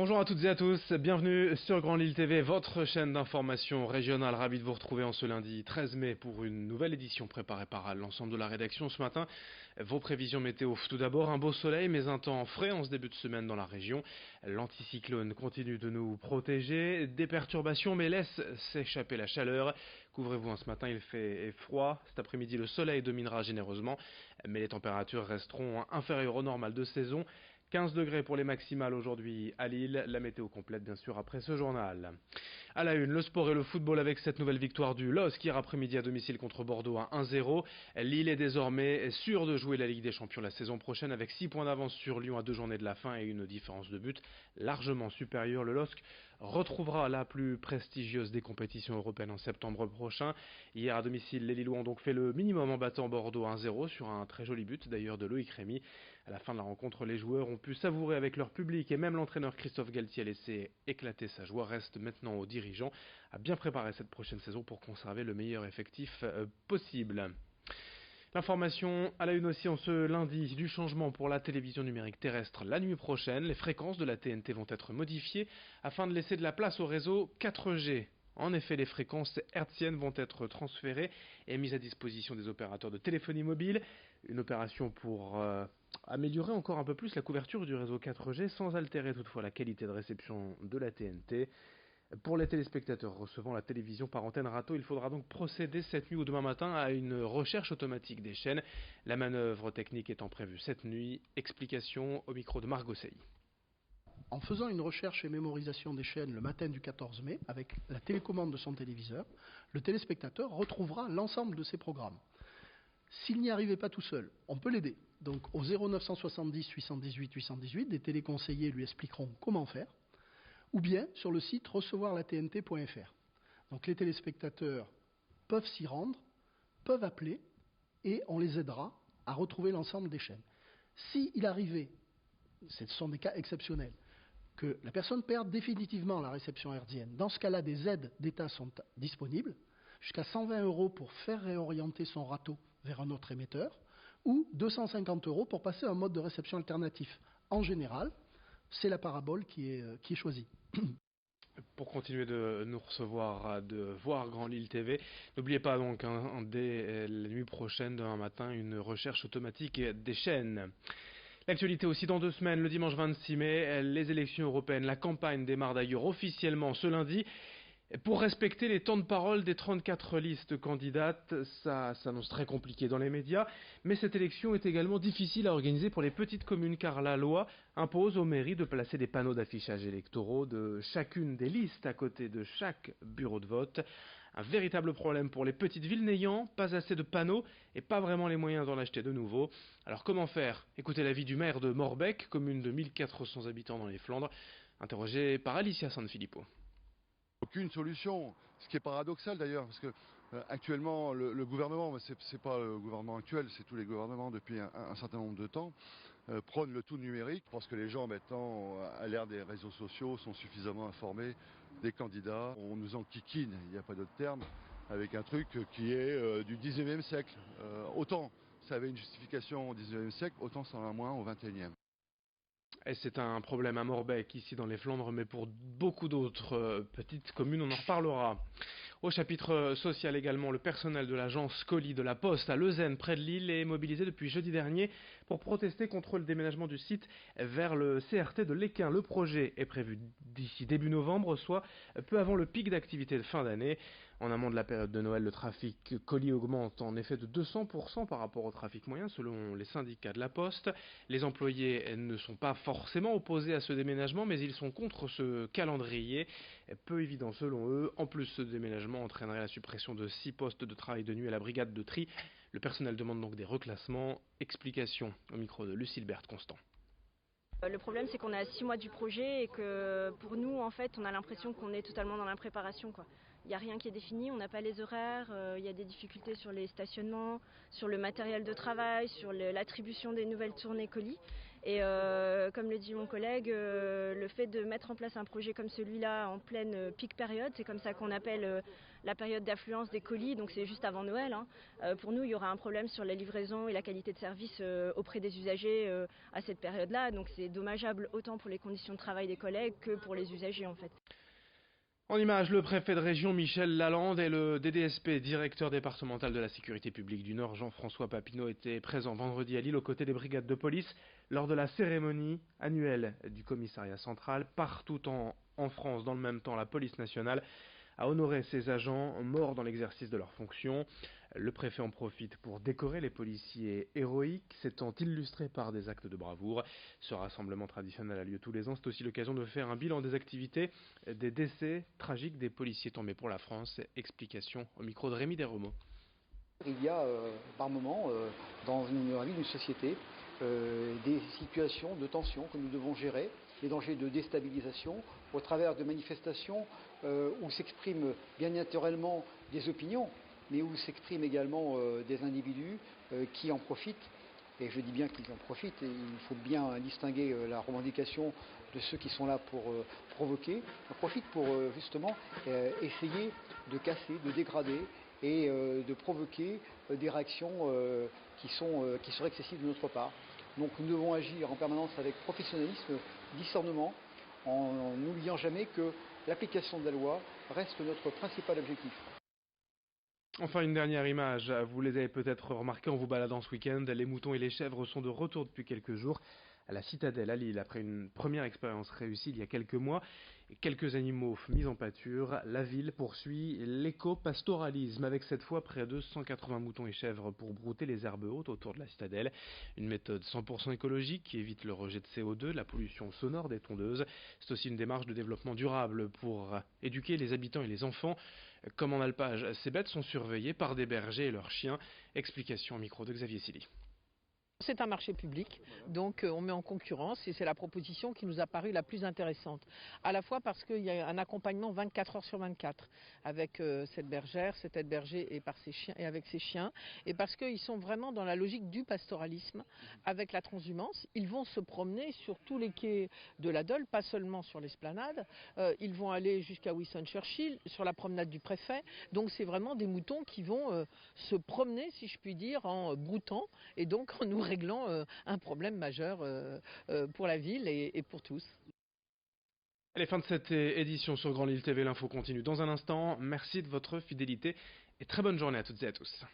Bonjour à toutes et à tous, bienvenue sur Grand Lille TV, votre chaîne d'information régionale. Ravi de vous retrouver en ce lundi 13 mai pour une nouvelle édition préparée par l'ensemble de la rédaction. Ce matin, vos prévisions météo. Tout d'abord, un beau soleil mais un temps frais en ce début de semaine dans la région. L'anticyclone continue de nous protéger, des perturbations mais laisse s'échapper la chaleur. Couvrez-vous, ce matin il fait froid, cet après-midi le soleil dominera généreusement mais les températures resteront inférieures au normal de saison. 15 degrés pour les maximales aujourd'hui à Lille, la météo complète bien sûr après ce journal. À la une, le sport et le football avec cette nouvelle victoire du LOSC hier après-midi à domicile contre Bordeaux à 1-0. Lille est désormais sûre de jouer la Ligue des Champions la saison prochaine avec 6 points d'avance sur Lyon à 2 journées de la fin et une différence de but largement supérieure. Le LOSC retrouvera la plus prestigieuse des compétitions européennes en septembre prochain. Hier à domicile, les Lillois ont donc fait le minimum en battant Bordeaux 1-0 sur un très joli but d'ailleurs de Loïc Rémy. À la fin de la rencontre, les joueurs ont pu savourer avec leur public et même l'entraîneur Christophe Galtier a laissé éclater sa joie. Reste maintenant aux dirigeants à bien préparer cette prochaine saison pour conserver le meilleur effectif possible. L'information à la une aussi en ce lundi du changement pour la télévision numérique terrestre la nuit prochaine. Les fréquences de la TNT vont être modifiées afin de laisser de la place au réseau 4G. En effet, les fréquences hertziennes vont être transférées et mises à disposition des opérateurs de téléphonie mobile. Une opération pour améliorer encore un peu plus la couverture du réseau 4G sans altérer toutefois la qualité de réception de la TNT. Pour les téléspectateurs recevant la télévision par antenne râteau, il faudra donc procéder cette nuit ou demain matin à une recherche automatique des chaînes. La manœuvre technique étant prévue cette nuit. Explication au micro de Margot Sey. En faisant une recherche et mémorisation des chaînes le matin du 14 mai, avec la télécommande de son téléviseur, le téléspectateur retrouvera l'ensemble de ses programmes. S'il n'y arrivait pas tout seul, on peut l'aider. Donc au 0970 818 818, des téléconseillers lui expliqueront comment faire, ou bien sur le site recevoirlatnt.fr. Donc les téléspectateurs peuvent s'y rendre, peuvent appeler, et on les aidera à retrouver l'ensemble des chaînes. S'il arrivait, ce sont des cas exceptionnels, que la personne perde définitivement la réception hertzienne. Dans ce cas-là, des aides d'État sont disponibles, jusqu'à 120 € pour faire réorienter son râteau vers un autre émetteur, ou 250 € pour passer à un mode de réception alternatif. En général, c'est la parabole qui est choisie. Pour continuer de nous recevoir, de voir Grand Lille TV, n'oubliez pas donc dès la nuit prochaine, demain matin, une recherche automatique des chaînes. L'actualité aussi dans 2 semaines, le dimanche 26 mai, les élections européennes. La campagne démarre d'ailleurs officiellement ce lundi. Pour respecter les temps de parole des 34 listes candidates, ça s'annonce très compliqué dans les médias, mais cette élection est également difficile à organiser pour les petites communes car la loi impose aux mairies de placer des panneaux d'affichage électoraux de chacune des listes à côté de chaque bureau de vote. Un véritable problème pour les petites villes n'ayant pas assez de panneaux et pas vraiment les moyens d'en acheter de nouveaux. Alors comment faire? Écoutez l'avis du maire de Morbec, commune de 1400 habitants dans les Flandres, interrogé par Alicia Sanfilippo. Aucune solution, ce qui est paradoxal d'ailleurs, parce que actuellement le gouvernement, c'est pas le gouvernement actuel, c'est tous les gouvernements depuis un certain nombre de temps, prônent le tout numérique, parce que les gens maintenant, à l'ère des réseaux sociaux, sont suffisamment informés des candidats. On nous enquiquine, il n'y a pas d'autre terme, avec un truc qui est du 19e siècle. Autant ça avait une justification au 19e siècle, autant ça en a moins au 21e. Et c'est un problème à Morbec, ici dans les Flandres, mais pour beaucoup d'autres petites communes, on en reparlera. Au chapitre social également, le personnel de l'agence colis de la Poste à Leuzen, près de Lille, est mobilisé depuis jeudi dernier pour protester contre le déménagement du site vers le CRT de l'Équin. Le projet est prévu d'ici début novembre, soit peu avant le pic d'activité de fin d'année. En amont de la période de Noël, le trafic colis augmente en effet de 200% par rapport au trafic moyen, selon les syndicats de la Poste. Les employés ne sont pas forcément opposés à ce déménagement, mais ils sont contre ce calendrier, peu évident selon eux. En plus, ce déménagement entraînerait la suppression de 6 postes de travail de nuit à la brigade de tri. Le personnel demande donc des reclassements. Explication au micro de Lucilbert Constant. Le problème, c'est qu'on est à 6 mois du projet et que pour nous, en fait, on a l'impression qu'on est totalement dans l'impréparation, quoi. Il n'y a rien qui est défini, on n'a pas les horaires, il y a des difficultés sur les stationnements, sur le matériel de travail, sur l'attribution des nouvelles tournées colis. Et comme le dit mon collègue, le fait de mettre en place un projet comme celui-là en pleine peak période, c'est comme ça qu'on appelle la période d'affluence des colis, donc c'est juste avant Noël. Pour nous, il y aura un problème sur la livraison et la qualité de service auprès des usagers à cette période-là. Donc c'est dommageable autant pour les conditions de travail des collègues que pour les usagers en fait. En image, le préfet de région Michel Lalande et le DDSP, directeur départemental de la sécurité publique du Nord, Jean-François Papineau, étaient présents vendredi à Lille aux côtés des brigades de police lors de la cérémonie annuelle du commissariat central. Partout en France, dans le même temps, la police nationale a honoré ses agents morts dans l'exercice de leurs fonctions. Le préfet en profite pour décorer les policiers héroïques, s'étant illustrés par des actes de bravoure. Ce rassemblement traditionnel a lieu tous les ans. C'est aussi l'occasion de faire un bilan des activités, des décès tragiques des policiers tombés pour la France. Explication au micro de Rémi Desremaux. Il y a par moment dans la vie d'une société des situations de tension que nous devons gérer, des dangers de déstabilisation au travers de manifestations où s'expriment bien naturellement des opinions, mais où s'expriment également des individus qui en profitent. Et je dis bien qu'ils en profitent, et il faut bien distinguer la revendication de ceux qui sont là pour provoquer. On profite pour justement essayer de casser, de dégrader et de provoquer des réactions qui seraient excessives de notre part. Donc nous devons agir en permanence avec professionnalisme, discernement, en n'oubliant jamais que l'application de la loi reste notre principal objectif. Enfin, une dernière image. Vous les avez peut-être remarqué en vous baladant ce week-end. Les moutons et les chèvres sont de retour depuis quelques jours à la Citadelle à Lille. Après une première expérience réussie il y a quelques mois et quelques animaux mis en pâture, la ville poursuit l'éco-pastoralisme avec cette fois près de 180 moutons et chèvres pour brouter les herbes hautes autour de la Citadelle. Une méthode 100% écologique qui évite le rejet de CO2, la pollution sonore des tondeuses. C'est aussi une démarche de développement durable pour éduquer les habitants et les enfants. Comme en alpage, ces bêtes sont surveillées par des bergers et leurs chiens. Explication au micro de Xavier Silly. C'est un marché public, donc on met en concurrence et c'est la proposition qui nous a paru la plus intéressante. À la fois parce qu'il y a un accompagnement 24 heures sur 24 avec cette bergère, cet aide-berger et, et avec ses chiens, et parce qu'ils sont vraiment dans la logique du pastoralisme avec la transhumance. Ils vont se promener sur tous les quais de la Dole, pas seulement sur l'esplanade, ils vont aller jusqu'à Winston Churchill, sur la promenade du préfet, donc c'est vraiment des moutons qui vont se promener, si je puis dire, en broutant, et donc en nous réglant un problème majeur pour la ville et pour tous. Allez, fin de cette édition sur Grand Lille TV. L'info continue dans un instant. Merci de votre fidélité et très bonne journée à toutes et à tous.